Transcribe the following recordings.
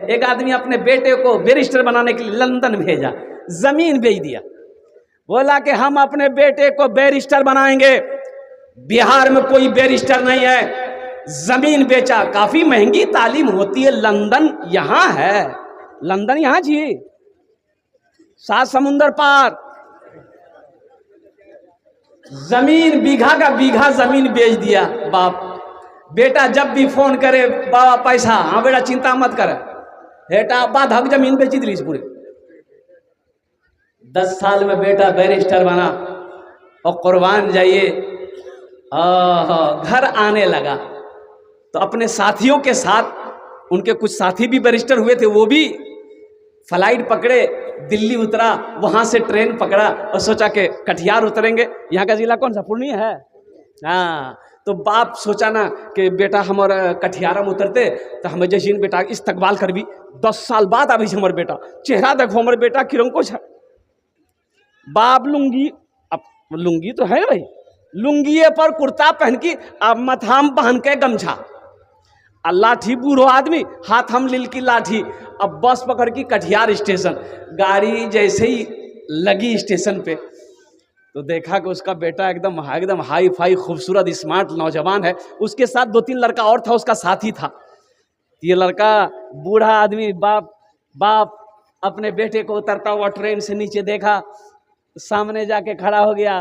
एक आदमी अपने बेटे को बैरिस्टर बनाने के लिए लंदन भेजा, जमीन बेच दिया, बोला कि हम अपने बेटे को बैरिस्टर बनाएंगे। बिहार में कोई बैरिस्टर नहीं है, जमीन बेचा। काफी महंगी तालीम होती है, लंदन यहां है, लंदन यहां जी, 7 समुंदर पार। जमीन बीघा का बीघा जमीन बेच दिया बाप। बेटा जब भी फोन करे, बाबा पैसा, हाँ बेटा चिंता मत कर, बेटा बात हक जमीन बेची दिली पूरे। 10 साल में बेटा बैरिस्टर बना और कुर्बान जाइए घर आने लगा तो अपने साथियों के साथ, उनके कुछ साथी भी बैरिस्टर हुए थे, वो भी फ्लाइट पकड़े, दिल्ली उतरा, वहां से ट्रेन पकड़ा और सोचा कि कटिहार उतरेंगे। यहाँ का जिला कौन सा, पूर्णिया है, हाँ। तो बाप सोचा ना कि बेटा हमारा कटिहार में उतरते तो हमें जैसे बेटा इस्तकबाल कर भी। 10 साल बाद अभी हमारे बेटा चेहरा देखो, हमारे बेटा किरंको है। बाप लुंगी, अब लुंगी तो है भाई, लुंगिए पर कुर्ता पहन की, अब मथाम पहन के गमछा, लाठी, बूढ़ो आदमी हाथ हम लील की लाठी। अब बस पकड़ की कटिहार स्टेशन, गाड़ी जैसे ही लगी स्टेशन पे तो देखा कि उसका बेटा एकदम हाई फाई खूबसूरत स्मार्ट नौजवान है, उसके साथ 2-3 लड़का और था, उसका साथी था। ये लड़का बूढ़ा आदमी बाप अपने बेटे को उतरता हुआ ट्रेन से नीचे देखा, सामने जाके खड़ा हो गया,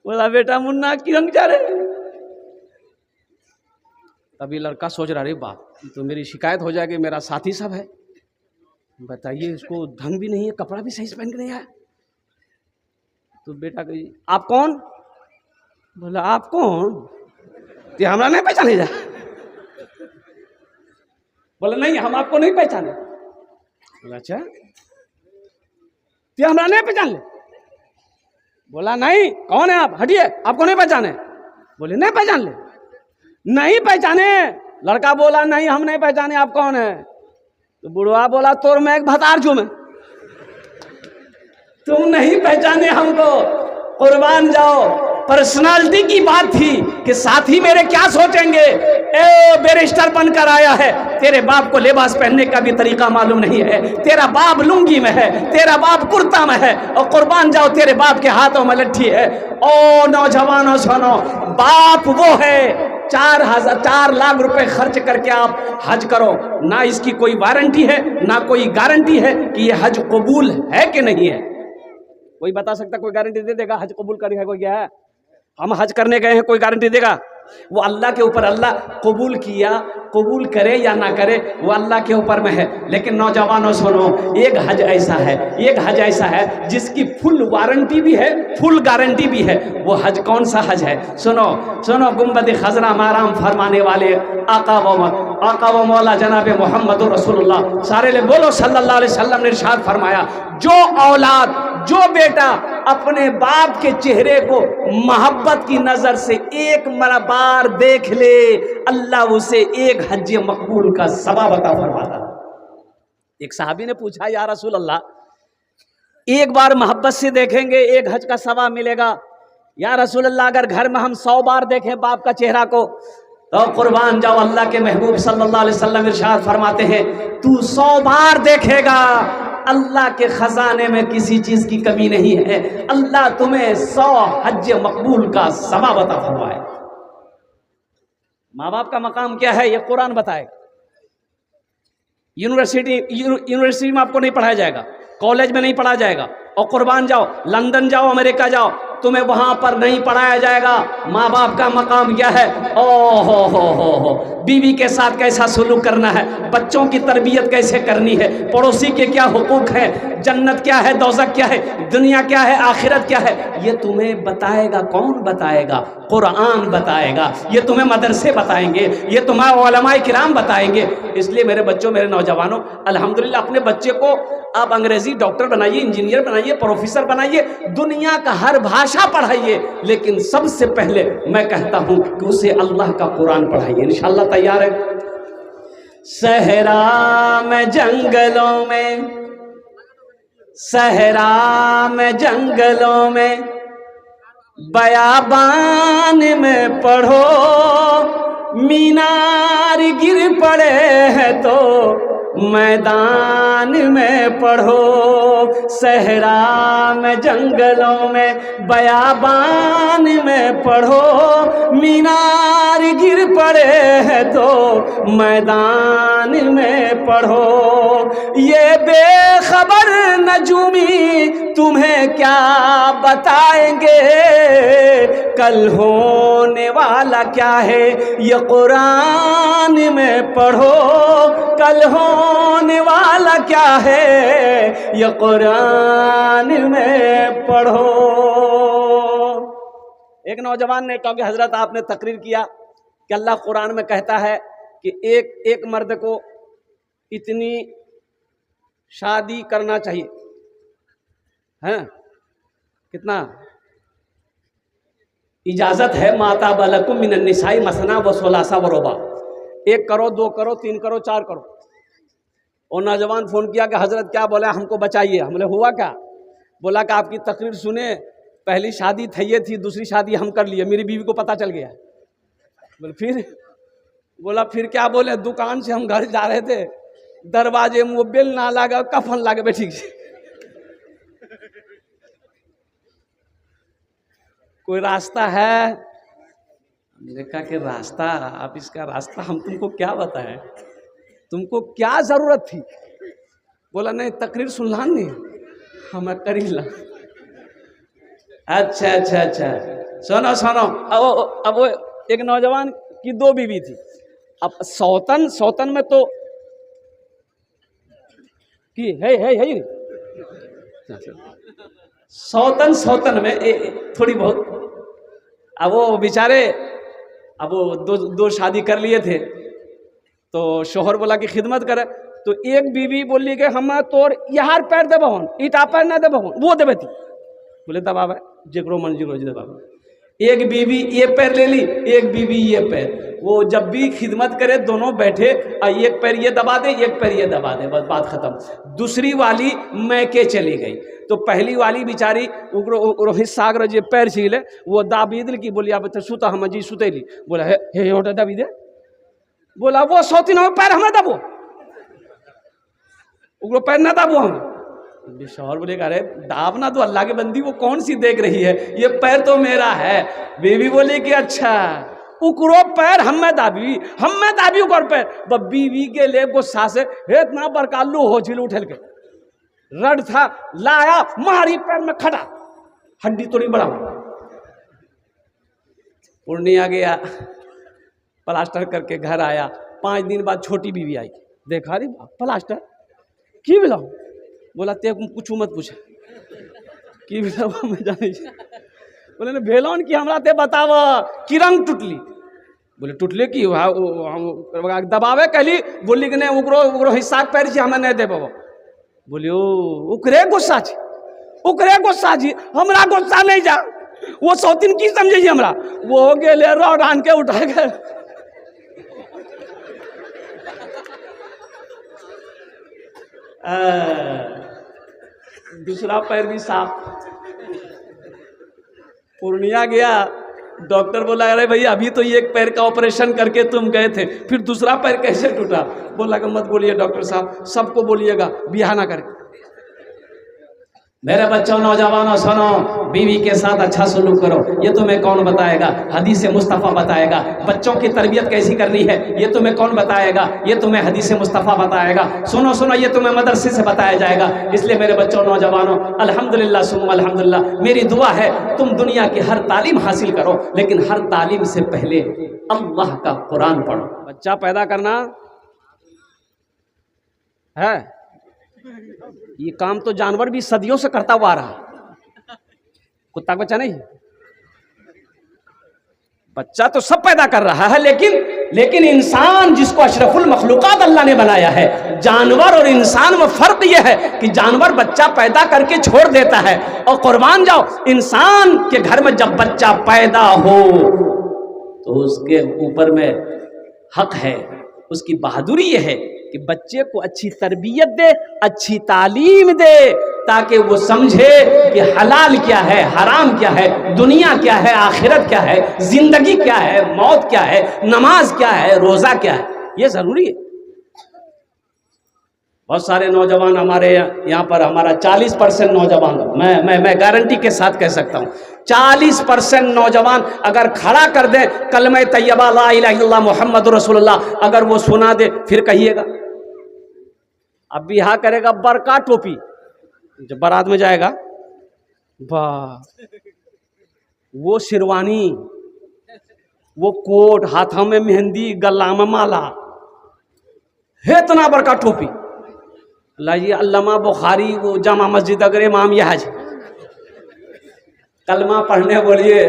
बोला बेटा मुन्ना किरंग जा रहे। तभी लड़का सोच रहा, अरे बाप तो मेरी शिकायत हो जाएगी, मेरा साथी सब है, बताइए इसको ढंग भी नहीं है, कपड़ा भी सही से पहन के नहीं आया। तो बेटा कही आप कौन, बोला आप कौन, तो हमरा नहीं पहचाने जा, बोला नहीं हम आपको नहीं पहचाने। बोला अच्छा तो हमरा नहीं पहचान ले, बोला नहीं कौन है आप, हटिए आपको नहीं पहचाने। बोले नहीं पहचान ले, नहीं पहचाने। लड़का बोला नहीं हम नहीं पहचाने, आप कौन है। तो बुढ़वा बोला तोर मैं एक भतार छू, मैं तुम नहीं पहचाने हमको, कुर्बान जाओ। पर्सनालिटी की बात थी कि साथी मेरे क्या सोचेंगे, ए बैरिस्टर बनकर आया है, तेरे बाप को लिबास पहनने का भी तरीका मालूम नहीं है, तेरा बाप लुंगी में है, तेरा बाप कुर्ता में है, और कुर्बान जाओ तेरे बाप के हाथों में लट्ठी है। ओ नौजवानों सुनो, बाप वो है 4 लाख रुपए खर्च करके आप हज करो, ना इसकी कोई वारंटी है ना कोई गारंटी है कि ये हज कबूल है कि नहीं है। कोई बता सकता, कोई गारंटी दे देगा हज कबूल करेगा कोई, क्या है हम हज करने गए हैं कोई गारंटी देगा। वो अल्लाह के ऊपर, अल्लाह कबूल किया, कबूल करे या ना करे वो अल्लाह के ऊपर में है। लेकिन नौजवानों सुनो, एक हज ऐसा है जिसकी फुल वारंटी भी है, फुल गारंटी भी है। वो हज कौन सा हज है, सुनो सुनो, गुंबद खजरा माराम फरमाने वाले आका व मौला जनाब मोहम्मद रसूलुल्लाह सारे ले बोलो सल्लल्लाहु अलैहि वसल्लम ने इरशाद फरमाया, जो औलाद, जो बेटा अपने बाप के चेहरे को मोहब्बत की नजर से एक बार देख ले, अल्लाह उसे एक हज मकबूल का सवाब अता फरमाता। एक साहबी ने पूछा या रसूल अल्लाह, एक बार मोहब्बत से देखेंगे एक हज का सवाब मिलेगा, या रसूल अल्लाह अगर घर में हम 100 बार देखें बाप का चेहरा को तो कुर्बान जाओ, अल्लाह के महबूब सल्लल्लाहु अलैहि वसल्लम इरशाद फरमाते हैं तू 100 बार देखेगा, अल्लाह के खजाने में किसी चीज की कमी नहीं है, अल्लाह तुम्हें 100 हज मकबूल का सवाब अता फरमाए। माँ बाप का मकाम क्या है ये कुरान बताएगा। यूनिवर्सिटी में आपको नहीं पढ़ाया जाएगा, कॉलेज में नहीं पढ़ाया जाएगा, और कुर्बान जाओ लंदन जाओ, अमेरिका जाओ, तुम्हें वहां पर नहीं पढ़ाया जाएगा माँ बाप का मकाम क्या है। ओ हो, बीवी के साथ कैसा सुलूक करना है, बच्चों की तरबियत कैसे करनी है, पड़ोसी के क्या हुकूक है, जन्नत क्या है, दोज़ख क्या है, दुनिया क्या है, आखिरत क्या है, ये तुम्हें बताएगा कौन बताएगा, कुरान बताएगा। ये तुम्हें मदरसे बताएंगे, ये तुम्हारे उलमाए किराम बताएंगे। इसलिए मेरे बच्चों, मेरे नौजवानों, अल्हम्दुलिल्लाह अपने बच्चे को आप अंग्रेजी डॉक्टर बनाइए, इंजीनियर बनाइए, प्रोफेसर बनाइए, दुनिया का हर भाषा पढ़ाइए, लेकिन सबसे पहले मैं कहता हूं कि उसे अल्लाह का कुरान पढ़ाइए। इंशाअल्लाह तैयार है। सहरा में जंगलों में, सहरा में जंगलों में, बयाबान में पढ़ो, मीनार गिर पड़े हैं तो मैदान में पढ़ो, सहरा में जंगलों में बयाबान में पढ़ो, मीनार गिर पड़े हैं तो मैदान में पढ़ो। ये बेखबर नजूमी तुम्हें क्या बताएंगे, कल होने वाला क्या है ये कुरान में पढ़ो, कल होने वाला क्या है ये कुरान में पढ़ो। एक नौजवान ने कहा कि हजरत आपने तकरीर किया कि अल्लाह कुरान में कहता है कि एक मर्द को इतनी शादी करना चाहिए, हैं कितना इजाजत है, माता बलकुम मिनन निसाई मसना व सुलासा व रुबा, 1 करो 2 करो 3 करो 4 करो। और नौजवान फोन किया कि हजरत क्या बोला, हमको बचाइए। हमने हुआ क्या? बोला कि आपकी तकरीर सुने, पहली शादी थैये थी, दूसरी शादी हम कर लिए, मेरी बीवी को पता चल गया। बोले फिर? बोला फिर क्या बोले, दुकान से हम घर जा रहे थे, दरवाजे में वो बेल ना लगा, कफन लगे बैठी। कोई रास्ता है? मैंने कहा कि रास्ता, आप इसका रास्ता हम तुमको क्या बताएं, तुमको क्या जरूरत थी? बोला नहीं तकरीर सुनना नहीं, हमें करी ला। अच्छा अच्छा अच्छा, सुनो सुनो, अब वो एक नौजवान की 2 बीवी थी। अब सौतन में तो की है सौतन में थोड़ी बहुत। अब वो बेचारे, अब वो दो शादी कर लिए थे, तो शोहर बोला कि खिदमत करे, तो एक बीवी बोली कि हम तोर यार पैर दे बहुन, ईटा पैर ना दे बहुन, वो देवे थी। बोले दबावे जिक्रो मन जिक्रो जी दबावे। एक बीवी ये पैर ले ली, एक बीवी ये पैर। वो जब भी खिदमत करे दोनों बैठे, एक पैर ये दबा दे, एक पैर ये दबा दे, बस बात खत्म। दूसरी वाली मैके चली गई, तो पहली वाली बेचारी हिस्सा जे पैर छीले, वो दाबी दिल की, बोली अब तो सुता हम जी सुतेली। बोला हे ओटा दबी दे। बोला वो सौतीन पैर हमें दबो, उगरो पैर ना दबो हम। शौहर बोले अरे दाब ना तो अल्लाह के बंदी, वो कौन सी देख रही है, ये पैर तो मेरा है। बीवी बोली कि अच्छा उकरो पैर हमें दाबी उकर पैर। बीवी के ले गुस्सा से इतना बरकालू हो झिल उठल के रड था, लाया मारी पैर में खड़ा, हड्डी तोड़ी बड़ा। पूर्णिया गया, प्लास्टर करके घर आया। 5 दिन बाद छोटी बीवी आई, देखा रे प्लास्टर की बिला। बोला ते कुछ मत पूछा की बिला, मैं जाने। बोले ने भेलौन की हमरा ते बताव कि रंग टूटली। बोले टूटले की दबावे कहली। बोली कि नहीं उकरो हिस्सा पैर छी हमें नहीं दे बाबा। बोली उकरे गुस्सा छी, हमरा गुस्सा नहीं जा, वो सौतीन की समझे हमरा। वो गेले रॉड आन के उठा के दूसरा पैर भी साफ। पूर्णिया गया, डॉक्टर बोला अरे भैया अभी तो एक पैर का ऑपरेशन करके तुम गए थे, फिर दूसरा पैर कैसे टूटा? बोला कि मत बोलिए डॉक्टर साहब, सबको बोलिएगा बियाह ना करें। मेरे बच्चों नौजवानों सुनो, बीवी के साथ अच्छा सलूक करो, ये तुम्हें कौन बताएगा? हदीस मुस्तफ़ा बताएगा। बच्चों की तरबियत कैसी करनी है ये तुम्हें कौन बताएगा? ये तुम्हें हदीस मुस्तफ़ा बताएगा। सुनो ये तुम्हें मदरसे से बताया जाएगा। इसलिए मेरे बच्चों नौजवानों, अल्हम्दुलिल्लाह सुम्मा अल्हम्दुलिल्लाह, मेरी दुआ है तुम दुनिया की हर तालीम हासिल करो, लेकिन हर तालीम से पहले अल्लाह का कुरान पढ़ो। बच्चा पैदा करना है, ये काम तो जानवर भी सदियों से करता हुआ आ रहा। कुत्ता का बच्चा नहीं, बच्चा तो सब पैदा कर रहा है, लेकिन इंसान जिसको अशरफुल मखलूकात अल्लाह ने बनाया है, जानवर और इंसान में फर्क यह है कि जानवर बच्चा पैदा करके छोड़ देता है, और कुर्बान जाओ इंसान के घर में जब बच्चा पैदा हो तो उसके ऊपर में हक है, उसकी बहादुरी यह है कि बच्चे को अच्छी तरबियत दे, अच्छी तालीम दे, ताकि वो समझे कि हलाल क्या है, हराम क्या है, दुनिया क्या है, आखिरत क्या है, जिंदगी क्या है, मौत क्या है, नमाज क्या है, रोजा क्या है। ये जरूरी है। बहुत सारे नौजवान हमारे यहाँ पर, हमारा 40% नौजवान, मैं गारंटी के साथ कह सकता हूँ 40% नौजवान अगर खड़ा कर दे कलमे तैयबा ला इलाहा इल्लल्लाह मुहम्मद रसूलुल्लाह, अगर वो सुना दे फिर कहिएगा। अब बिहा करेगा बरका टोपी, जब बारात में जाएगा वाह, वो शेरवानी, वो कोट, हाथों में मेहंदी, गला में माला, है इतना बड़का टोपी। लाइए अल्लामा बुखारी वो जामा मस्जिद अगर इमाम यह कलमा पढ़ने बोलिए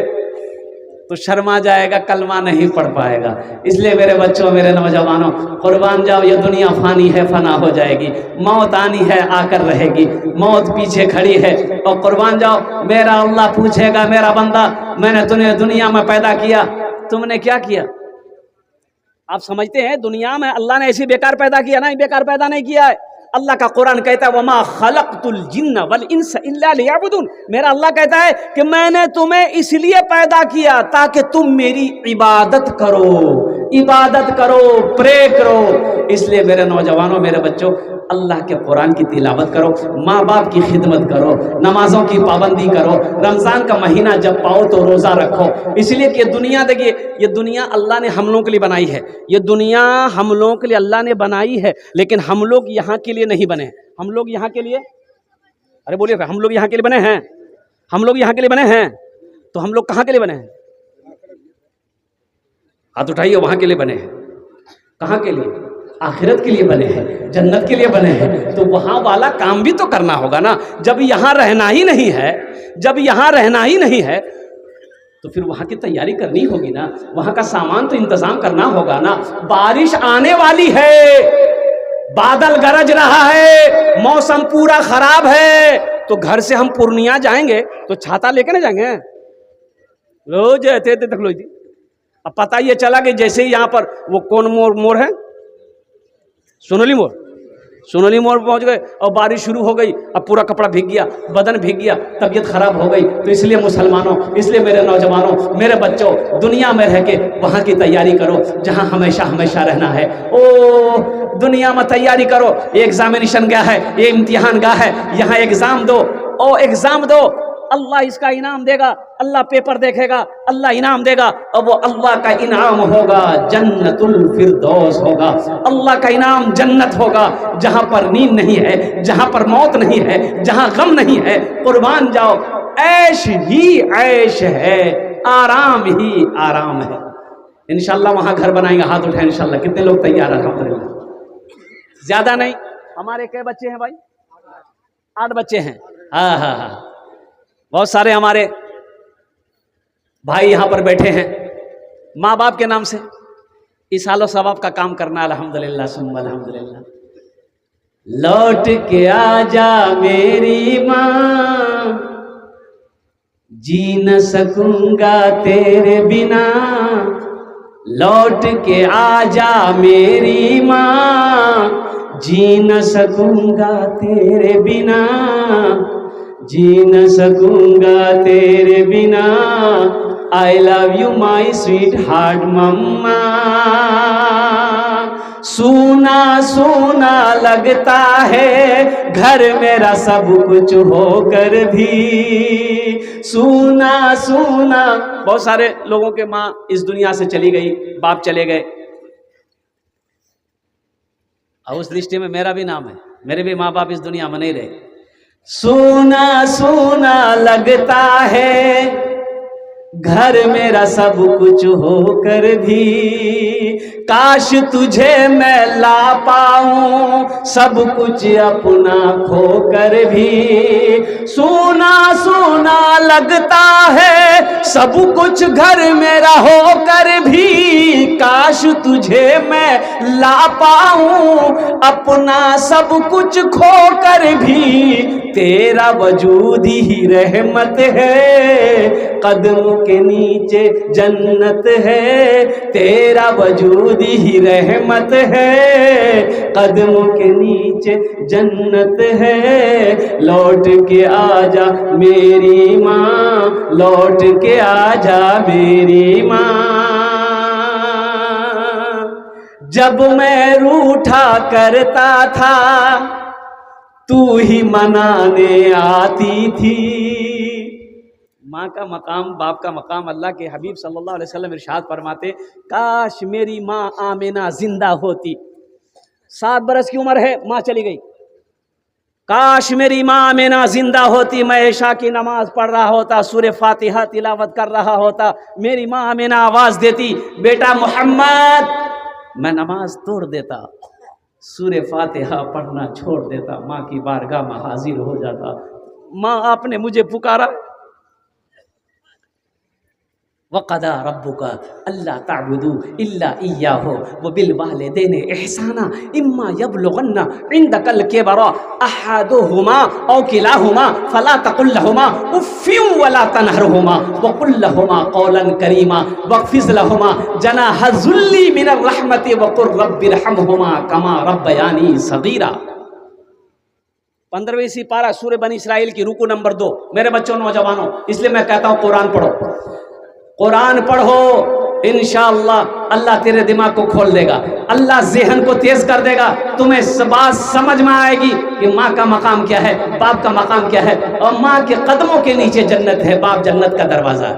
तो शर्मा जाएगा, कलमा नहीं पढ़ पाएगा। इसलिए मेरे बच्चों, मेरे नौजवानों, कुर्बान जाओ, ये दुनिया फानी है, फना हो जाएगी, मौत आनी है, आकर रहेगी, मौत पीछे खड़ी है। और कुर्बान जाओ, मेरा अल्लाह पूछेगा, मेरा बंदा मैंने तुम्हें दुनिया में पैदा किया, तुमने क्या किया? आप समझते हैं दुनिया में अल्लाह ने ऐसी बेकार पैदा किया? नहीं, बेकार पैदा नहीं किया है। अल्लाह का कुरान कहता है वमा खलक़तुल जिन्न वल इंस इल्ला लियअबुदून, मेरा अल्लाह कहता है कि मैंने तुम्हें इसलिए पैदा किया ताकि तुम मेरी इबादत करो, इबादत करो, प्रे करो। इसलिए मेरे नौजवानों, मेरे बच्चों, अल्लाह के कुरान की तिलावत करो, माँ बाप की खिदमत करो, नमाजों की पाबंदी करो, रमज़ान का महीना जब पाओ तो रोज़ा रखो। इसलिए कि ये दुनिया, देखिए, ये दुनिया अल्लाह ने हम लोगों के लिए बनाई है, ये दुनिया हम लोगों के लिए अल्लाह ने बनाई है, लेकिन हम लोग यहाँ के लिए नहीं बने। हम लोग यहाँ के लिए, अरे बोलिए, हम लोग यहाँ के लिए बने हैं? हम लोग यहाँ के लिए बने हैं, तो हम लोग कहाँ के लिए बने हैं? हाथ उठाइए, वहाँ के लिए बने हैं। कहाँ के लिए? आखिरत के लिए बने हैं, जन्नत के लिए बने हैं। तो वहाँ वाला काम भी तो करना होगा ना। जब यहाँ रहना ही नहीं है, जब यहाँ रहना ही नहीं है, तो फिर वहाँ की तैयारी करनी होगी ना, वहाँ का सामान तो इंतजाम करना होगा ना। बारिश आने वाली है, बादल गरज रहा है, मौसम पूरा खराब है, तो घर से हम पूर्णिया जाएंगे तो छाता लेके ना जाएंगे? रोज तक लो जी। अब पता ये चला कि जैसे ही यहाँ पर वो कौन मोड़ है, सोनोली मोड़, सोनोली मोड़ पहुंच गए और बारिश शुरू हो गई, अब पूरा कपड़ा भीग गया, बदन भीग गया, तबीयत खराब हो गई। तो इसलिए मुसलमानों, इसलिए मेरे नौजवानों, मेरे बच्चों, दुनिया में रह के वहाँ की तैयारी करो जहाँ हमेशा हमेशा रहना है। ओ दुनिया में तैयारी करो, ये एग्जामिनेशन गया है, ये इम्तिहान गया है, यहाँ एग्जाम दो, ओ एग्जाम दो, अल्लाह इसका इनाम देगा, अल्लाह पेपर देखेगा, अल्लाह इनाम देगा, और वो अल्लाह का इनाम होगा जन्नतुल फिरदौस होगा। अल्लाह का इनाम जन्नत होगा, जहां पर नींद नहीं है, जहां पर मौत नहीं है, जहां गम नहीं है। कुर्बान जाओ, ऐश ही ऐश है, आराम ही आराम है। इंशाल्लाह वहां घर बनाएंगे, हाथ उठाए इंशाल्लाह। कितने लोग तैयार हैं? अल्हम्दुलिल्लाह। ज्यादा नहीं, हमारे क्या बच्चे हैं भाई? 8 बच्चे हैं। हाँ हाँ हाँ, बहुत सारे हमारे भाई यहाँ पर बैठे हैं। माँ बाप के नाम से इस हालो सवाब का काम करना, अल्हम्दुलिल्लाह सुम्मा अल्हम्दुलिल्लाह। लौट के आजा मेरी माँ, जी न सकूंगा तेरे बिना। लौट के आजा मेरी माँ, जी न सकूंगा तेरे बिना, जी न सकूंगा तेरे बिना। I love you my sweetheart mama. सूना सूना लगता है घर मेरा सब कुछ होकर भी, सूना सूना। बहुत सारे लोगों के माँ इस दुनिया से चली गई, बाप चले गए, और उस दृष्टि में मेरा भी नाम है, मेरे भी माँ बाप इस दुनिया में नहीं रहे। सूना सूना लगता है घर मेरा सब कुछ होकर भी, काश तुझे मैं ला पाऊं सब कुछ अपना खोकर भी। सूना सूना लगता है सब कुछ घर मेरा होकर भी, काश तुझे मैं ला पाऊं अपना सब कुछ खोकर भी। तेरा वजूद ही रहमत है, कदमों के नीचे जन्नत है। तेरा वजूद ही रहमत है, कदमों के नीचे जन्नत है। लौट के आजा मेरी माँ, लौट के आजा मेरी माँ। जब मैं रूठा करता था तू ही मनाने आती थी। माँ का मकाम, बाप का मकाम, अल्लाह के हबीब सल्लल्लाहु अलैहि वसल्लम इरशाद फरमाते, काश मेरी माँ आमिना जिंदा होती। 7 बरस की उम्र है, माँ चली गई। काश मेरी माँ आमिना जिंदा होती, मैं इशा की नमाज पढ़ रहा होता, सूरह फातिहा तिलावत कर रहा होता, मेरी माँ आमिना आवाज देती, बेटा मोहम्मद, मैं नमाज तोड़ देता, सूरह फातिहा पढ़ना छोड़ देता, माँ की बारगाह में हाजिर हो जाता। माँ आपने मुझे पुकारा, वक़दा रब्बुका अल्ला ताबुदू इल्ला इय्याहु व बिल वालिदैनि इहसाना इम्मा यबलुगन्ना इंदकल किबरा अहदुहुमा औ किलाहुमा फला तकुल लहुमा उफ़्फिन वला तनहरहुमा व कुल लहुमा क़ौलन करीमा वक़्फ़िज़ लहुमा जनाह ज़ुल्ली मिनर रहमति व क़ुर रब्बिरहमहुमा कमा रब्बयानी सग़ीरा। 15वीं सिपारा सूरह बनी इस्राइल की रुकू नंबर 2। मेरे बच्चों, नौजवानों, इसलिए मैं कहता हूँ कुरान पढ़ो, कुरान पढ़ो, इंशाअल्लाह अल्लाह तेरे दिमाग को खोल देगा, अल्लाह ज़हन को तेज कर देगा, तुम्हें बात समझ में आएगी कि माँ का मकाम क्या है, बाप का मकाम क्या है, और माँ के कदमों के नीचे जन्नत है, बाप जन्नत का दरवाजा है।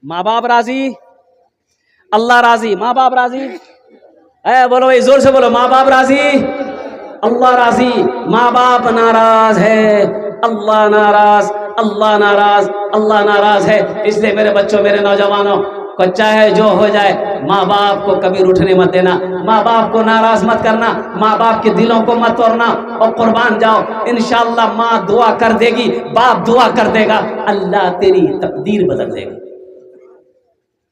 माँ बाप राजी, अल्लाह राजी। माँ बाप राजी, बोलो भाई जोर से बोलो, माँ बाप राजी, अल्लाह राजी। माँ बाप नाराज है, अल्लाह नाराज, अल्लाह नाराज, अल्लाह नाराज है। इसलिए मेरे बच्चों, मेरे नौजवानों को चाहे जो हो जाए, माँ बाप को कभी रूठने मत देना, माँ बाप को नाराज मत करना, माँ बाप के दिलों को मत तोड़ना, और कुर्बान जाओ। इंशाअल्लाह माँ दुआ कर देगी, बाप दुआ कर देगा, अल्लाह तेरी तकदीर बदल देगा।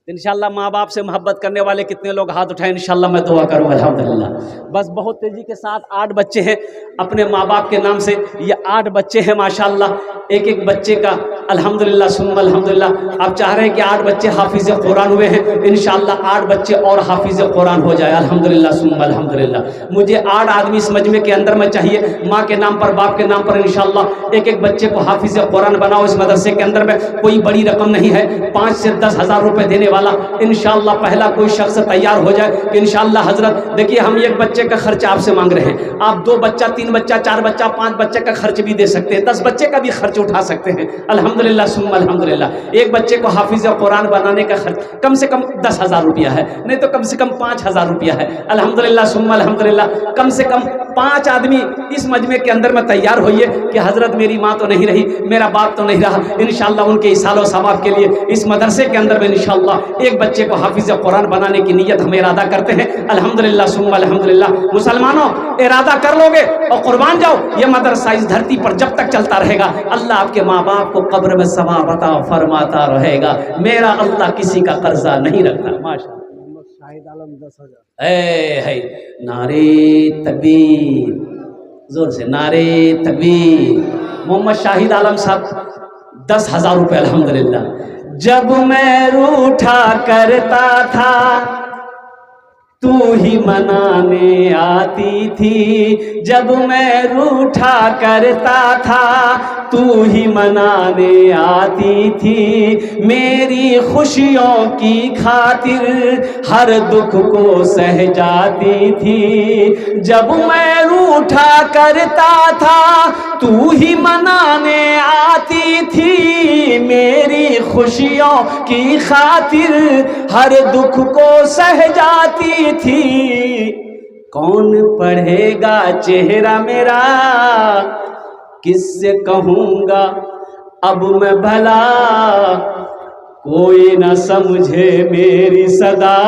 इंशाअल्लाह माँ बाप से मोहब्बत करने वाले कितने लोग हाथ उठाएं, इंशाअल्लाह मैं दुआ करूँगा। अल्हम्दुलिल्लाह। बस बहुत तेज़ी के साथ 8 बच्चे हैं अपने माँ बाप के नाम से, ये 8 बच्चे हैं माशाअल्लाह। एक एक बच्चे का अल्हम्दुलिल्लाह सुम्मा अल्हम्दुलिल्लाह। आप चाह रहे हैं कि 8 बच्चे हाफिज़ कुरान हुए हैं, इंशाअल्लाह 8 बच्चे और हाफिज़ कुरान हो जाए, अल्हम्दुलिल्लाह सुम्मा अल्हम्दुलिल्लाह। मुझे 8 आदमी इस मजमे के अंदर में चाहिए, माँ के नाम पर, बाप के नाम पर, इंशाअल्लाह एक एक बच्चे को हाफिज़ कुरान बनाओ। इस मदरसे के अंदर में कोई बड़ी रकम नहीं है, 5 से 10 हज़ार रुपये देने वाला इंशाअल्लाह पहला कोई शख्स तैयार हो जाए कि इंशाअल्लाह हजरत, देखिए हम एक बच्चे का खर्च आपसे मांग रहे हैं, आप 2 बच्चा, 3 बच्चा, 4 बच्चा, 5 बच्चे का खर्च भी दे सकते हैं, 10 बच्चे का भी खर्च उठा सकते हैं, अल्हम्दुलिल्लाह सुम्मा अल्हम्दुलिल्लाह। एक बच्चे को हाफिज़ कुरान बनाने का खर्च कम से कम 10,000 रुपया है, नहीं तो कम से कम 5,000 रुपया है, अल्हम्दुलिल्लाह सुम्मा अल्हम्दुलिल्लाह। कम से कम 5 आदमी इस मजमे के अंदर में तैयार होइए कि हजरत मेरी माँ तो नहीं रही, मेरा बाप तो नहीं रहा, इंशाअल्लाह उनके इसालो सवाब के लिए इस मदरसे के अंदर में इंशाअल्लाह एक बच्चे को हाफिज़ कुरान बनाने की नीयत हम इरादा करते हैं, अल्हम्दुलिल्लाह सुम्मा अल्हम्दुलिल्लाह। मुसलमानों, इरादा कर लोगे और कुर्बान जाओ, ये मदरसा इस धरती पर जब तक चलता रहेगा, अल्लाह आपके माँ बाप को कब्र में सवाब अता फरमाता रहेगा। मेरा अल्लाह किसी का कर्जा नहीं रखता। माशाअल्लाह। शाहिद आलम 10,000 है। नारे तकबीर, जोर से नारे तकबीर। मोहम्मद शाहिद आलम साहब 10,000 रुपये, अल्हम्दुलिल्लाह। जब मैं रूठा करता था तू ही मनाने आती थी, जब मैं रूठा करता था तू ही मनाने आती थी, मेरी खुशियों की खातिर हर दुख को सह जाती थी। जब मैं रूठा करता था तू ही मनाने आती थी, मेरी खुशियों की खातिर हर दुख को सह जाती थी। कौन पढ़ेगा चेहरा मेरा, किससे कहूँगा अब मैं भला, कोई न समझे मेरी सदा,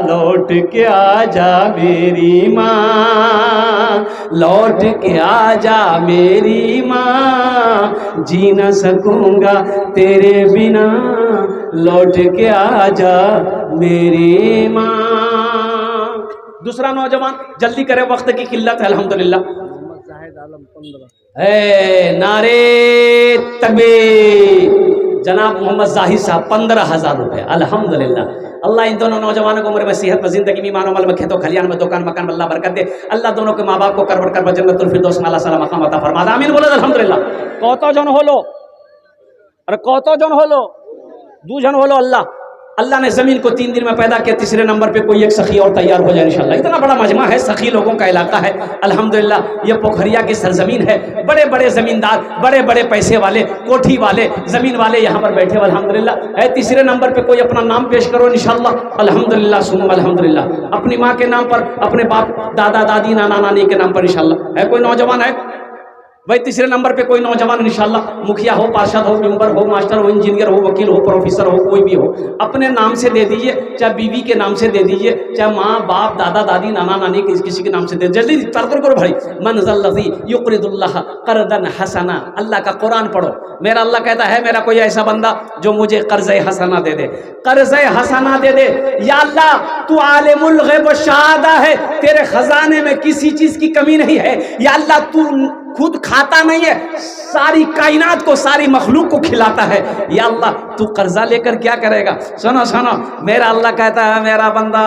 लौट के आजा मेरी माँ, लौट के आजा मेरी माँ, जी न सकूँगा तेरे बिना, लौट के आजा मेरी माँ। दूसरा नौजवान जल्दी करे, वक्त की किल्लत है, अल्हम्दुलिल्लाह। मोहम्मद जाहिद आलम 15 नारे तकबीर। जनाब मोहम्मद जाहिद साहब 15,000 रुपये, अल्हम्दुलिल्लाह। अल्लाह इन दोनों नौजवानों को उम्र में, सेहत में, जिंदगी में, ईमान अमल में, खेतों खलियान में, दुकान मकान में अल्लाह बरकत दे। अल्लाह दोनों के माँ बाप को करवर कर जन्नतुल फिरदौस में अल्लाह सलाम मकाम अता फरमा। आमीन बोलो अल्हम्दुलिल्लाह। কতজন হলো? अरे কতজন হলো? 2 জন হলো। अल्लाह अल्लाह ने ज़मीन को 3 दिन में पैदा किया, तीसरे नंबर पे कोई एक सखी और तैयार हो जाए इंशाल्लाह। इतना बड़ा मजमा है, सखी लोगों का इलाका है अल्हम्दुलिल्लाह। ये पोखरिया की सरजमीन है, बड़े बड़े ज़मींदार, बड़े बड़े पैसे वाले, कोठी वाले, ज़मीन वाले यहाँ पर बैठे अल्हम्दुलिल्लाह है। तीसरे नंबर पे कोई अपना नाम पेश करो इंशाल्लाह। अल्हम्दुलिल्लाह सुम्मा अल्हम्दुलिल्लाह। अपनी माँ के नाम पर, अपने बाप दादा दादी नाना नानी के नाम पर इंशाल्लाह। है कोई नौजवान है भाई? तीसरे नंबर पे कोई नौजवान इंशाल्लाह, मुखिया हो, पार्षद हो, मेंबर हो, मास्टर हो, इंजीनियर हो, वकील हो, प्रोफेसर हो, कोई भी हो, अपने नाम से दे दीजिए, चाहे बीवी के नाम से दे दीजिए, चाहे माँ बाप दादा दादी नाना नानी किसी के नाम से दे, जल्दी तरतर करो भाई। मन ज़ल्लज़ी युक़रिदुल्लाह क़र्ज़न हसना। अल्लाह का कुरान पढ़ो। मेरा अल्लाह कहता है मेरा कोई ऐसा बंदा जो मुझे कर्ज़े हसना दे दे, कर्ज़े हसना दे दे। या अल्लाह तू आलिमुल ग़ैब व शहादा है, तेरे खजाने में किसी चीज़ की कमी नहीं है। या अल्लाह तू खुद खाता नहीं है, सारी कायनात को, सारी मखलूक को खिलाता है। या अल्लाह तू कर्जा लेकर क्या करेगा? सुनो सुनो, मेरा अल्लाह कहता है मेरा बंदा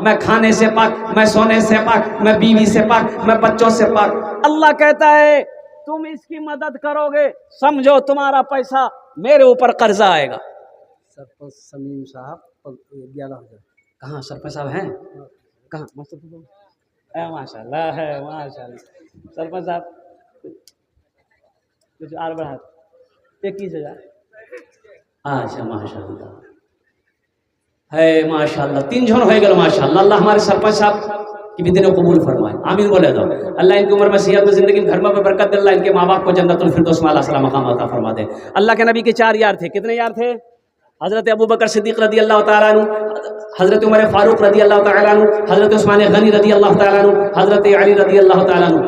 मैं खाने से पाक, मैं सोने से पाक, मैं बीवी से पाक, मैं बच्चों से पाक। अल्लाह कहता है तुम इसकी मदद करोगे, समझो तुम्हारा पैसा मेरे ऊपर कर्जा आएगा। सरपंच समीम साहब 11,000। कहाँ सरपंच साहब हैं? कहाँ? माशाल्लाह है, माशाल्लाह। सरपंच साहब कुछ और बढ़ा 21,000। अच्छा माशाल्लाह है, माशाल्लाह 3 जन हो गए माशाल्लाह। अल्लाह हमारे सरपंच साहब की भी दिनों कबूल फरमाए, आमीन बोले दो। अल्लाह इनकी उम्र में, सेहत में, जिंदगी में, घर में बरकत दे। अल्लाह इनके माँ बाप को जन्नतुल फिरदौस में आला मकाम अता फरमा दे। अल्लाह के नबी के 4 यार थे। कितने यार थे? हज़रत अबू बकर सिद्दीक़ रदी अल्लाह तआला अन्हु, हज़रत उमर फारूक रदी अल्लाह तआला अन्हु, हज़रत उस्मान गनी रदी अल्लाह तआला अन्हु, हज़रत अली रदी अल्लाह तआला अन्हु।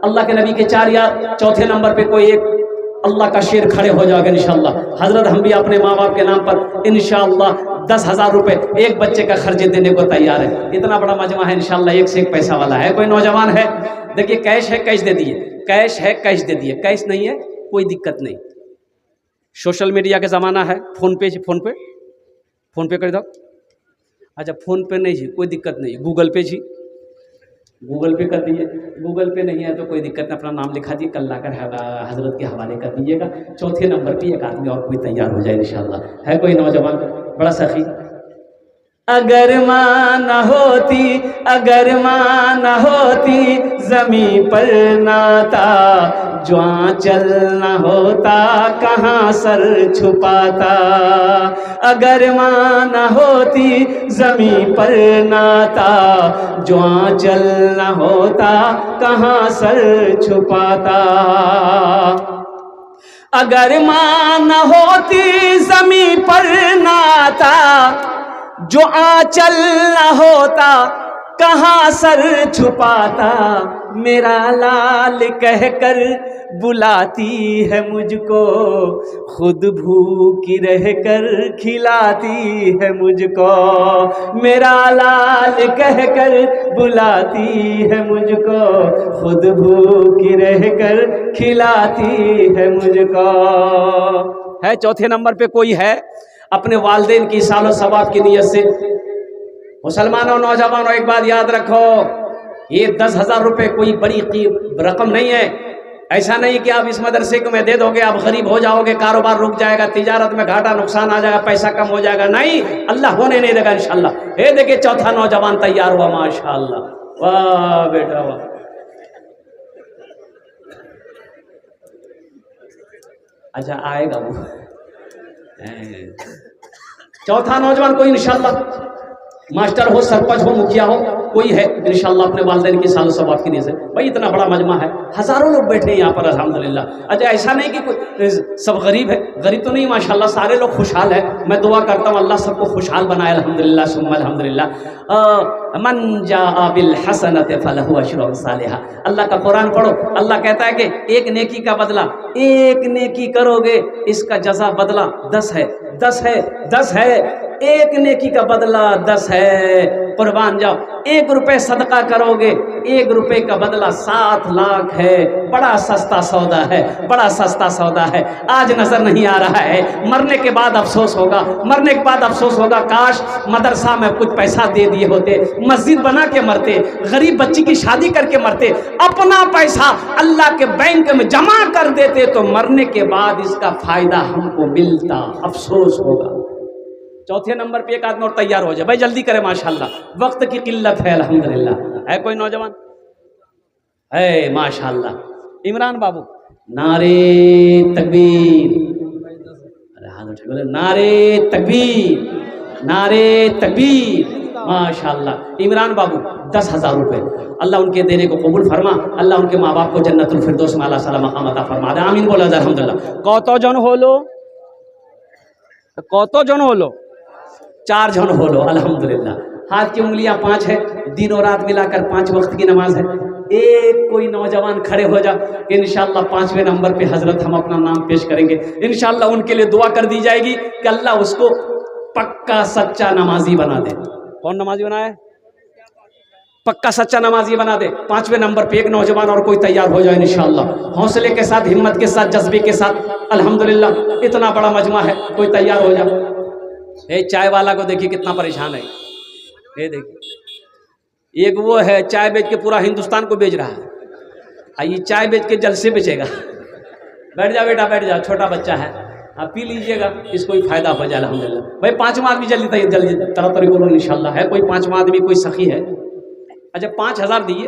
अल्लाह के नबी के 4 यार। चौथे नंबर पे कोई एक अल्लाह का शेर खड़े हो जाएगा इंशाअल्लाह। हज़रत हम भी अपने माँ बाप के नाम पर इंशाअल्लाह 10,000 रुपये एक बच्चे का खर्चे देने को तैयार है। इतना बड़ा मजमा है इंशाअल्लाह, एक से एक पैसा वाला है। कोई नौजवान है? देखिए कैश है, कैश दे दिए, कैश है, कैश दे दिए, कैश नहीं है कोई दिक्कत नहीं। सोशल मीडिया का ज़माना है, फ़ोन पे कर दो। अच्छा फ़ोन पे नहीं जी, कोई दिक्कत नहीं, गूगल पे जी, गूगल पे कर दीजिए। गूगल पे नहीं है तो कोई दिक्कत नहीं, अपना नाम लिखा दिए, कल लाकर हज़रत के हवाले कर दीजिएगा। चौथे नंबर पे एक आदमी और कोई तैयार हो जाए इंशाअल्लाह। है कोई नौजवान बड़ा सखी? अगर माँ न होती, अगर माँ न होती ज़मीं पर नाता, जो आंचल न होता कहाँ सर छुपाता। अगर माँ न होती ज़मीं पर नाता, जो आंचल न होता कहाँ सर छुपाता। अगर माँ न होती ज़मीं पर नाता, जो आंचल न होता कहाँ सर छुपाता। मेरा लाल कहकर बुलाती है मुझको, खुद भूखी रहकर खिलाती है मुझको। मेरा लाल कहकर बुलाती है मुझको, खुद भूखी रहकर खिलाती है मुझको। है चौथे नंबर पे कोई है? अपने वालिदैन की सालो सवाब की नीयत से। मुसलमानों, नौजवानों, एक बात याद रखो, ये 10,000 रुपये कोई बड़ी रकम नहीं है। ऐसा नहीं कि आप इस मदरसे को मैं दे दोगे आप गरीब हो जाओगे, कारोबार रुक जाएगा, तिजारत में घाटा नुकसान आ जाएगा, पैसा कम हो जाएगा। नहीं, अल्लाह होने नहीं देगा इंशाअल्लाह। ये देखिए चौथा नौजवान तैयार हुआ माशाअल्लाह। वाह बेटा वाह। अच्छा आएगा वो चौथा नौजवान कोई इंशाअल्लाह, मास्टर हो, सरपंच हो, मुखिया हो, कोई है इंशाअल्लाह अपने वालिदैन की सालो सवाब की नीयत से। भाई इतना बड़ा मजमा है, हज़ारों लोग बैठे हैं यहाँ पर अल्हम्दुलिल्लाह। अच्छा ऐसा नहीं कि कोई सब गरीब है, गरीब तो नहीं माशाअल्लाह, सारे लोग खुशहाल है। मैं दुआ करता हूँ अल्लाह सबको खुशहाल बनाए अल्हम्दुलिल्लाह सुम्मा अल्हम्दुलिल्लाह। मन जाअ बिल हसनति फलहु अशरु अम्सालिहा। अल्लाह का कुरान पढ़ो, अल्लाह कहता है कि एक नेकी का बदला, एक नेकी करोगे इसका जज़ा बदला 10 है, 10 है, 10 है। एक नेकी का बदला 10 है। कुर्बान जाओ, 1 रुपये सदका करोगे, 1 रुपये का बदला 7 लाख है। बड़ा सस्ता सौदा है, बड़ा सस्ता सौदा है। आज नजर नहीं आ रहा है, मरने के बाद अफसोस होगा, मरने के बाद अफसोस होगा। काश मदरसा में कुछ पैसा दे दिए होते, मस्जिद बना के मरते, गरीब बच्ची की शादी करके मरते, अपना पैसा अल्लाह के बैंक में जमा कर देते तो मरने के बाद इसका फायदा हमको मिलता। अफसोस होगा। चौथे नंबर पे एक आदमी और तैयार हो जाए। भाई जल्दी करे, माशाल्लाह, वक्त की किल्लत है, अल्हम्दुलिल्लाह। है कोई नौजवान? है माशाल्लाह। इमरान बाबू, नारे तकबीर, अरे हाथ उठा बोले नारे तकबीर, नारे तकबीर, माशाल्लाह। इमरान बाबू 10,000 रुपये, अल्लाह उनके देने को कबूल फरमा, अल्लाह उनके माँ बाप को जन्नतुल फिरदौस में आला साला मकाम अता फरमा दे, आमीन बोला जाए अल्हम्दुलिल्लाह। कतজন হলো? कतজন হলো? 4 जन हो लो, अल्हम्दुलिल्लाह। हाथ की उंगलियां 5 है, दिन और रात मिलाकर 5 वक्त की नमाज है। एक कोई नौजवान खड़े हो जा, इंशाअल्लाह 5वें नंबर पे हजरत हम अपना नाम पेश करेंगे, इंशाअल्लाह उनके लिए दुआ कर दी जाएगी कि अल्लाह उसको पक्का सच्चा नमाजी बना दे। कौन नमाजी बनाए? पक्का सच्चा नमाजी बना दे। 5वें नंबर पे एक नौजवान और कोई तैयार हो जाए इंशाअल्लाह, हौसले के साथ, हिम्मत के साथ, जज्बे के साथ, अल्हम्दुलिल्लाह। इतना बड़ा मजमा है, कोई तैयार हो जाए। ये चाय वाला को देखिए कितना परेशान है, ये देखिए, एक वो है चाय बेच के पूरा हिंदुस्तान को बेच रहा है, ये चाय बेच के जलसे बेचेगा। बैठ जा बेटा, बैठ जा, छोटा बच्चा है, आप पी लीजिएगा, इसको भी फायदा हो जाए अल्हम्दुलिल्लाह। भाई 5वां आदमी जल्दी जल्दी तरह बोलो इंशाअल्लाह। है कोई 5वां आदमी, कोई सखी है? अच्छा 5,000 दिए,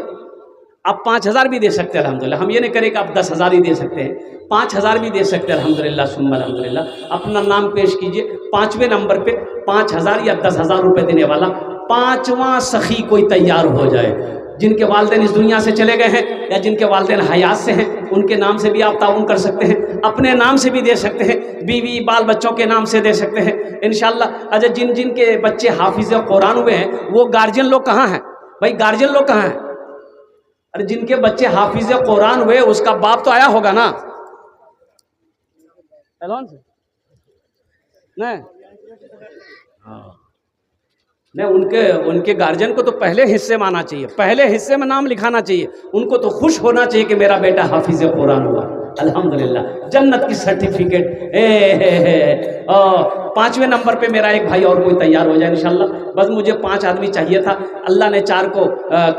आप 5,000 भी दे सकते हैं अल्हम्दुलिल्लाह। हम ये नहीं करें कि आप 10,000 ही दे सकते हैं, 5,000 भी दे सकते हैं अल्हम्दुलिल्लाह सुम्मा अल्हम्दुलिल्लाह। अपना नाम पेश कीजिए। 5वें नंबर पे 5,000 या 10,000 रुपये देने वाला 5वां सखी कोई तैयार हो जाए। जिनके वालिदैन इस दुनिया से चले गए हैं या जिनके वालिदैन हयात से हैं, उनके नाम से भी आप ताउन कर सकते हैं, अपने नाम से भी दे सकते हैं, बीवी बाल बच्चों के नाम से दे सकते हैं इंशाअल्लाह। अच्छा जिन जिन के बच्चे हाफिज कुरान हुए हैं, वो गार्जियन लोग कहाँ हैं? भाई गार्जियन लोग कहाँ हैं? अरे जिनके बच्चे हाफिज कुरान हुए, उसका बाप तो आया होगा ना? नहीं, हाँ नहीं, उनके गार्जियन को तो पहले हिस्से में आना चाहिए, पहले हिस्से में नाम लिखाना चाहिए। उनको तो खुश होना चाहिए कि मेरा बेटा हाफिज कुरान हुआ, अल्हम्दुलिल्लाह, जन्नत की सर्टिफिकेट। 5वें नंबर पे मेरा एक भाई और कोई तैयार हो जाए इंशाअल्लाह। बस मुझे 5 आदमी चाहिए था, अल्लाह ने 4 को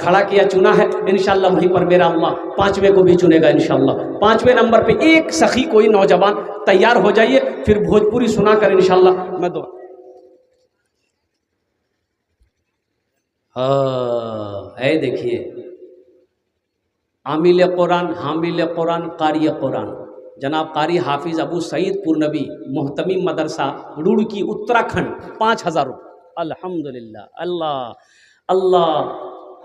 खड़ा किया, चुना है इंशाअल्लाह। वहीं पर मेरा अल्लाह 5वें को भी चुनेगा इंशाअल्लाह। 5वें नंबर पे एक सखी कोई नौजवान तैयार हो जाइए, फिर भोजपुरी सुना कर इंशाअल्लाह मैं दुआ। है देखिए, आमिल कुरान, हामिल कुरान, कारी कुरान, जनाब कारी हाफिज़ अबू सईद पुरनबी, मोहतमीम मदरसा रुड़की उत्तराखंड, 5,000 रुपये, अल्हम्दुलिल्लाह। अल्लाह अल्लाह,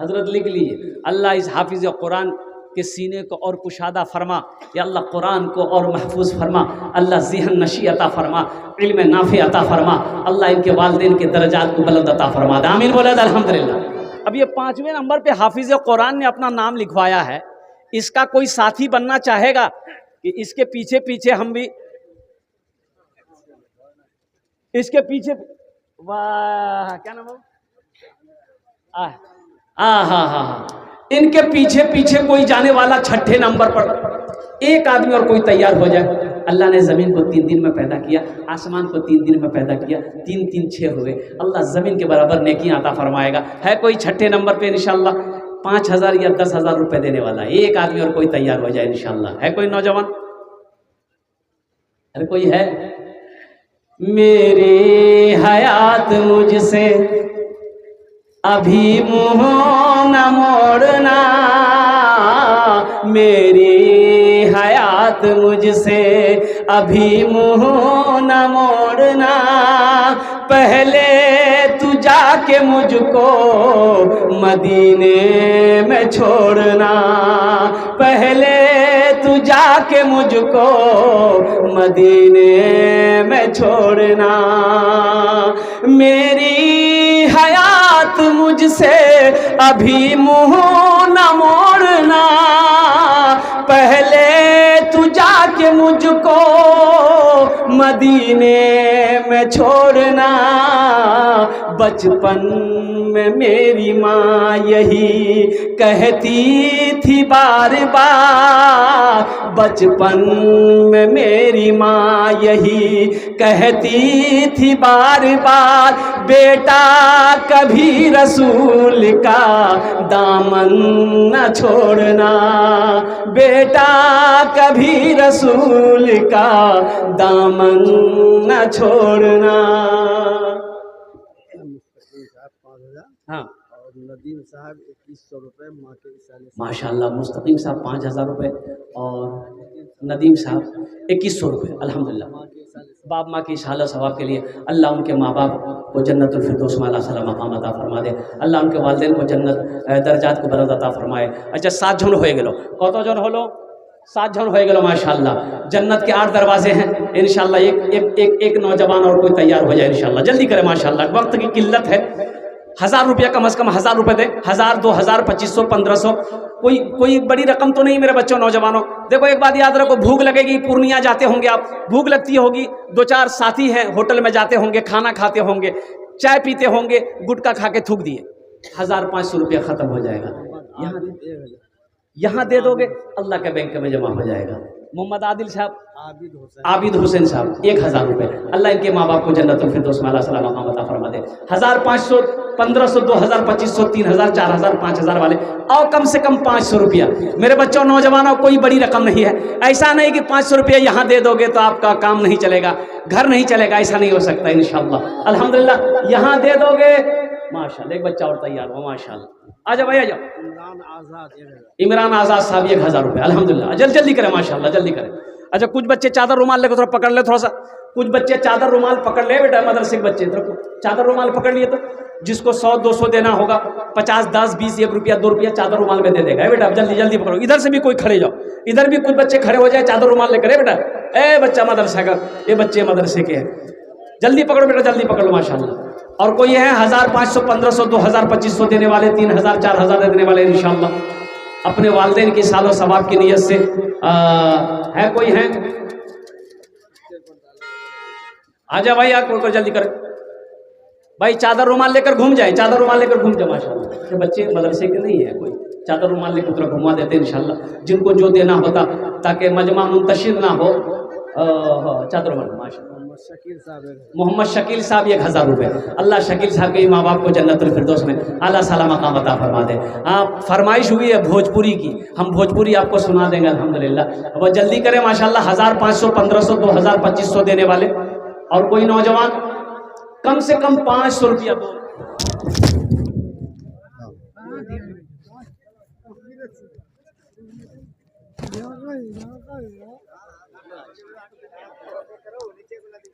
हजरत लिख लीजिए, अल्लाह इस हाफिज़ कुरान के सीने को और कुशादा फरमा, या अल्लाह कुरान को और महफूज फरमा, अल्लाह ज़हन नशी अता फरमा, इल्म नाफे अता फरमा, अल्लाह इनके वालिदैन के दर्जात को बुलंद अता फरमा दे, आमीन बोला अल्हम्दुलिल्लाह। अब ये 5वें नंबर पे हाफिज़ कुरान ने अपना नाम लिखवाया है, इसका कोई साथी बनना चाहेगा कि इसके पीछे पीछे हम भी, इसके पीछे, वाह क्या नाम है, हाँ, इनके पीछे पीछे कोई जाने वाला 6ठे नंबर पर एक आदमी और कोई तैयार हो जाए। अल्लाह ने ज़मीन को 3 दिन में पैदा किया, आसमान को 3 दिन में पैदा किया, 3 3 6 हुए, अल्लाह ज़मीन के बराबर नेकियां अता फरमाएगा। है कोई 6ठे नंबर पे इंशाअल्लाह 5,000 या 10,000 रुपये देने वाला, एक आदमी और कोई तैयार हो जाए इंशाअल्लाह। है कोई नौजवान? अरे कोई है? मेरी हयात मुझसे अभी मुँह न मोड़ना, मेरी हयात मुझसे अभी मुँह न मोड़ना, पहले तू जाके मुझको मदीने में छोड़ना, पहले तू जाके मुझको मदीने में छोड़ना, मेरी हयात मुझसे अभी मुँह न मोड़ना, पहले तू जाके मुझको मदीने में छोड़ना। बचपन में मेरी माँ यही कहती थी बार बार, बचपन में मेरी माँ यही कहती थी बार बार, बेटा कभी रसूल का दामन न छोड़ना, बेटा कभी रसूल का दामन न छोड़ना। हाँ और नदीम साहब 2100 रुपये माँ के इशारे से। माशाल्लाह। मुस्तकीम साहब 5000 रुपये और नदीम साहब 2100 रुपये। अल्हम्दुलिल्लाह। माँ के इशारे से। बाप माँ की इशाला सवाब के लिए अल्लाह उनके माँ बाप को जन्नतुल फिरदौस में अल्लाह सला मकाम अता फरमा दे। अल्लाह उनके वालिदैन को जन्नत दर्जात को बुलंद अता फरमाए। अच्छा 7 जन हो गेलो, कत जन हलो? 7 जन हो गेलो माशाल्लाह। जन्नत के 8 दरवाजे हैं इंशाल्लाह। एक नौजवान और कोई तैयार हो जाए इंशाल्लाह। जल्दी करें माशाल्लाह, वक्त की किल्लत है। 1000 रुपया कम से कम 1000 रुपये दें। 1000, 2000, 2500, 1500, कोई बड़ी रकम तो नहीं मेरे बच्चों नौजवानों। देखो एक बात याद रखो, भूख लगेगी, पूर्णिया जाते होंगे आप, भूख लगती होगी, 2-4 साथी हैं होटल में जाते होंगे, खाना खाते होंगे, चाय पीते होंगे, गुटखा खा के थूक दिए, 1500 रुपया ख़त्म हो जाएगा। यहाँ दे दोगे अल्लाह के बैंक में जमा हो जाएगा। मोहम्मद आदिल साहब, आबिद हुसैन साहब 1000 रुपये। अल्लाह इनके माँ बाप को जन्नतुल फिरदौस में अल्लाह सला मकाम अता फरमा दे। 1500, 1500, 2000, 2500, 3000, 4000, 5000 वाले और कम से कम 500 रुपया। मेरे बच्चों नौजवानों, कोई बड़ी रकम नहीं है। ऐसा नहीं कि 500 रुपया यहाँ दे दोगे तो आपका काम नहीं चलेगा, घर नहीं चलेगा, ऐसा नहीं हो सकता इंशाअल्लाह। अल्हम्दुलिल्लाह यहाँ दे दोगे माशाल्लाह। एक बच्चा और तैयार हो माशाल्लाह। आ जाओ भाई आ जाओ। इमरान आज़ाद साहब 1000 रुपये। अल्हम्दुलिल्लाह जल्दी करें माशाल्लाह, जल्दी करें। अच्छा कुछ बच्चे चादर रुमाल लेकर थोड़ा पकड़ ले, थोड़ा सा कुछ बच्चे चादर रुमाल पकड़ ले बेटा, मदरसे के बच्चे चादर रुमाल पकड़ लिए तो जिसको 100-200 देना होगा, 50, 10, 20, 1 रुपया 2 रुपया चादर रुमाल में दे देगा। बेटा जल्दी पकड़ो। इधर से भी कोई खड़े जाओ, इधर भी कुछ बच्चे खड़े हो जाए चादर रुमाल लेकर। बेटा ए बच्चा मदरसा का, ये बच्चे मदरसे के हैं, जल्दी पकड़ो बेटा, जल्दी पकड़ो माशाल्लाह। और कोई है 1000, 500, 1500, 2000, 2500 देने वाले, 3000, 4000 देने वाले इंशाअल्लाह अपने वालिदैन की सालो सवाब की नीयत से। है कोई है? आजा भाई यार, कोई जल्दी कर भाई। चादर रुमाल लेकर घूम जाए, चादर रुमाल लेकर घूम जाए माशाल्लाह। ये बच्चे मदरसे के नहीं है, कोई चादर रुमाल लेकर उधर घुमा देते इंशाअल्लाह, जिनको जो देना होता ताकि मजमा मुंतशिर ना हो। चादर रुमाल माशाल्लाह। मोहम्मद शकील साहब 1000 रुपये। अल्लाह शकील साहब के माँ बाप को जन्नतुल फिरदौस में अल्लाह सला मकाम अता फरमा दे। आप फरमाइश हुई है भोजपुरी की, हम भोजपुरी आपको सुना देंगे अल्हम्दुलिल्लाह। अब जल्दी करें माशाल्लाह। 1000, 500, 1500, 2000, 2500 देने वाले और कोई नौजवान कम से कम 500 रुपया दो।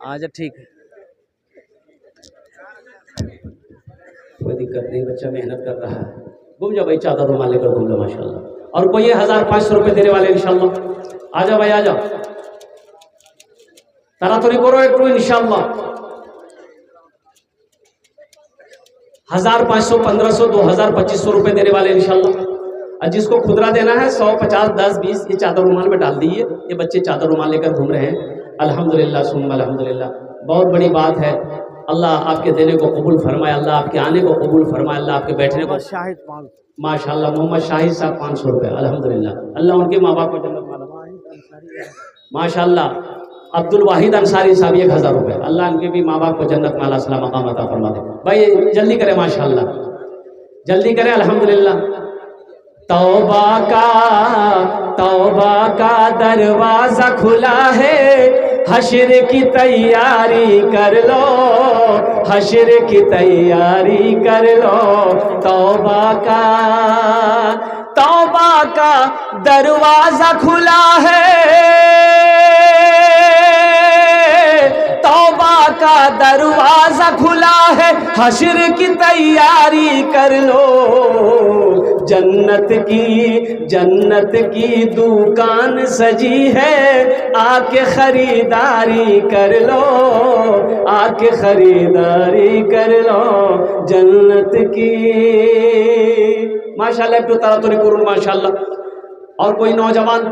अच्छा ठीक है, कोई दिक्कत नहीं, बच्चा मेहनत कर रहा है। घूम जाओ भाई, चादर रुमाल लेकर घूम लो माशाल्लाह। और कोई 1000, 500 रुपये देने वाले इंशाल्लाह। आ जाओ भाई आ जाओ, तारातुरी करो एक इंशाल्लाह। 1000, 500, 1500, 2000, 2500 रुपये देने वाले इंशाल्लाह। और जिसको खुदरा देना है 100, 50, 10, 20 ये चादर रुमाल में डाल दीजिए। ये बच्चे चादर रुमाल लेकर घूम रहे हैं अल्हम्दुलिल्लाह सुम्मा अल्हम्दुलिल्लाह। बहुत बड़ी बात है। अल्लाह आपके देने को कबूल फरमाए, अल्लाह आपके आने को कबूल फरमाए, अल्लाह आपके बैठने को। शाहिद 500 माशाल्लाह। मोहम्मद शाहिद साहब 500 रुपये अल्हम्दुलिल्लाह। अल्लाह उनके माँ बाप को जन्नत वाला माशाल्लाह। अब्दुल वाहिद अंसारी साहब 1000 रुपये। अल्लाह इनके भी माँ बाप को जन्नत में अल्लाह सला मकाम अता फरमा दे। भाई जल्दी करें माशाल्लाह, जल्दी करें अल्हम्दुलिल्लाह। तौबा का दरवाजा खुला है, हश्र की तैयारी कर लो, हश्र की तैयारी कर लो। तौबा का दरवाजा खुला है, तौबा का दरवाजा खुला है, हश्र की तैयारी कर लो। जन्नत की दुकान सजी है, आके खरीदारी कर लो, आके खरीदारी कर लो जन्नत की। माशाल्लाह तो तारातुरी कुरुन माशाल्लाह। और कोई नौजवान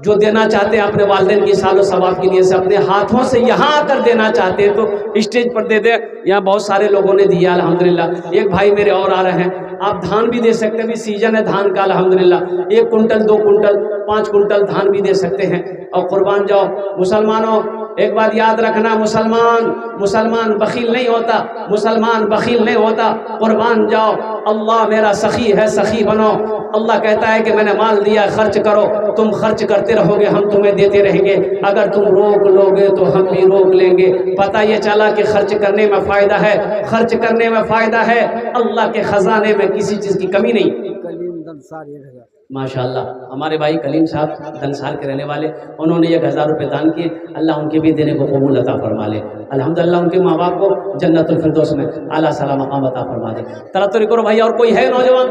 जो देना चाहते हैं अपने वालिदैन की सालो सवाब के लिए से अपने हाथों से यहाँ आकर देना चाहते हैं तो स्टेज पर दे दे। यहाँ बहुत सारे लोगों ने दिया अल्हम्दुलिल्लाह। एक भाई मेरे और आ रहे हैं, आप धान भी दे सकते हैं, भी सीजन है धान का अल्हम्दुलिल्लाह। 1 कुंटल, 2 कुंटल, 5 कुंटल धान भी दे सकते हैं और कुर्बान जाओ। मुसलमानों एक बात याद रखना, मुसलमान बखील नहीं होता, मुसलमान बखील नहीं होता। कुर्बान जाओ, अल्लाह मेरा सखी है, सखी बनो। अल्लाह कहता है कि मैंने माल दिया, खर्च करो। तुम खर्च करते रहोगे, हम तुम्हें देते रहेंगे। अगर तुम रोक लोगे तो हम भी रोक लेंगे। पता ये चला कि खर्च करने में फ़ायदा है, खर्च करने में फ़ायदा है। अल्लाह के ख़जाने में किसी चीज़ की कमी नहीं। कलीम दंसार 1000। माशाअल्लाह, हमारे भाई कलीम साहब दनसार के रहने वाले, उन्होंने 1000 रुपये दान किए। अल्लाह उनके भी देने को कबूल अता फरमा ले। अल्हम्दुलिल्लाह उनके माँ बाप को जन्नतुल फिरदौस में आला साला मकाम अता फरमा दे। तरह करो भाई। और कोई है नौजवान?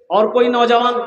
और कोई नौजवान?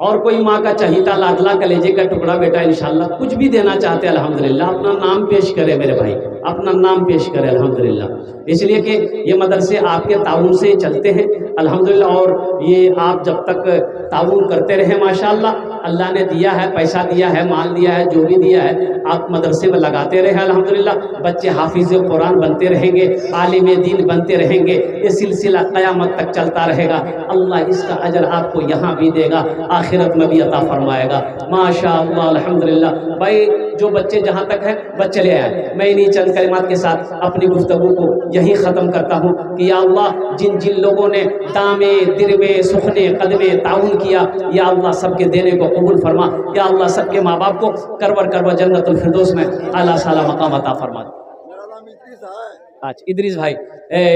और कोई माँ का चहीता लाडला कलेजे का टुकड़ा बेटा इंशाल्लाह कुछ भी देना चाहते हैं अल्हम्दुलिल्लाह, अपना नाम पेश करे मेरे भाई, अपना नाम पेश करे अल्हम्दुलिल्लाह। इसलिए कि ये मदरसे आपके ताउन से चलते हैं अल्हम्दुलिल्लाह। और ये आप जब तक ताउन करते रहे माशाल्लाह, अल्लाह ने दिया है, पैसा दिया है, माल दिया है, जो भी दिया है आप मदरसे में लगाते रहे अल्हम्दुलिल्लाह। बच्चे हाफिज़ कुरान बनते रहेंगे, आलिम दीन बनते रहेंगे, ये सिलसिला क़यामत तक चलता रहेगा। अल्लाह इसका अजर आपको यहाँ भी देगा, आखिरत में भी अता फरमाएगा। माशाअल्लाह अल्हम्दुलिल्लाह। भाई जो बच्चे जहाँ तक हैं बस चले आए। मैं इन्हीं चंद कलिमात के साथ अपनी गुफ्तगू को यहीं ख़त्म करता हूँ कि या अल्लाह जिन जिन लोगों ने दामे दिरमे सुखने कदमे ताउन किया, या अल्लाह सबके देने को कबूल फरमा। या अल्लाह सबके माँ बाप को करवर जन्नतुल फिरदौस में आला साला मकाम अता फरमा। अच्छा इदरीस भाई,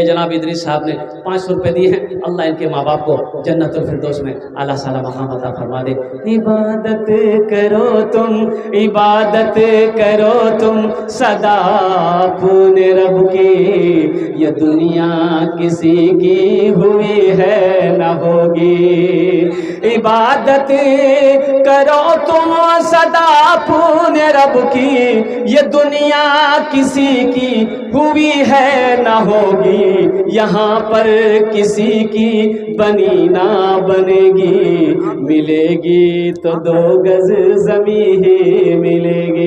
जनाब इदरीस साहब ने 500 रुपये दिए हैं। अल्लाह इनके माँ बाप को जन्नतुल फिरदौस में आला साला मकाम अता फरमा दे। इबादत करो तुम, इबादत करो तुम सदा अपने रब की, ये दुनिया किसी की हुई है न होगी। इबादत करो तुम सदा अपने रब की, ये दुनिया किसी की हुई है न होगी। यहाँ पर किसी की बनी ना बनेगी, मिलेगी तो 2 गज ज़मीं ही मिलेगी।